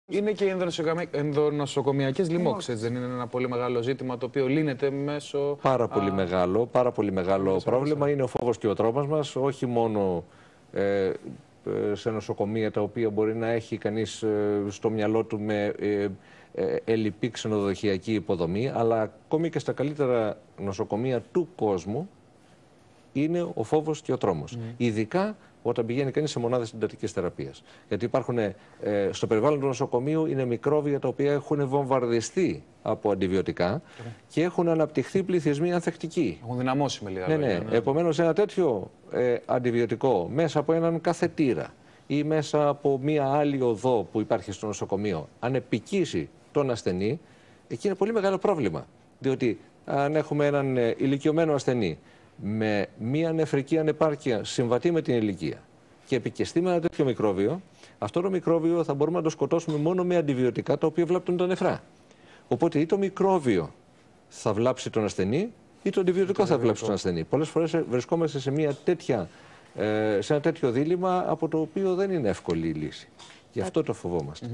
Είναι και οι ενδονοσοκομιακές λοιμώξεις, δεν είναι ένα πολύ μεγάλο ζήτημα το οποίο λύνεται μέσω. Πάρα πολύ μεγάλο πρόβλημα είναι ο φόβος και ο τρόμος μας, όχι μόνο σε νοσοκομεία τα οποία μπορεί να έχει κανείς στο μυαλό του με ελλειπή ξενοδοχειακή υποδομή, αλλά ακόμη και στα καλύτερα νοσοκομεία του κόσμου είναι ο φόβος και ο τρόμος. Ειδικά όταν πηγαίνει κανείς σε μονάδες εντατικής θεραπείας. Γιατί υπάρχουν στο περιβάλλον του νοσοκομείου είναι μικρόβια τα οποία έχουν βομβαρδιστεί από αντιβιωτικά και έχουν αναπτυχθεί πληθυσμοί ανθεκτικοί. Έχουν δυναμώσει με λίγα λόγια. Ναι. Επομένως, ένα τέτοιο αντιβιωτικό μέσα από έναν καθετήρα ή μέσα από μία άλλη οδό που υπάρχει στο νοσοκομείο, αν επικίσει τον ασθενή, εκεί είναι πολύ μεγάλο πρόβλημα. Διότι αν έχουμε έναν ηλικιωμένο ασθενή με μία νεφρική ανεπάρκεια συμβατή με την ηλικία και επικεστεί με ένα τέτοιο μικρόβιο, αυτό το μικρόβιο θα μπορούμε να το σκοτώσουμε μόνο με αντιβιωτικά τα οποία βλάπτουν τα νεφρά. Οπότε ή το μικρόβιο θα βλάψει τον ασθενή ή το αντιβιωτικό θα βλάψει τον ασθενή. Πολλές φορές βρισκόμαστε σε ένα τέτοιο δίλημμα από το οποίο δεν είναι εύκολη η λύση. Γι' αυτό το φοβόμαστε.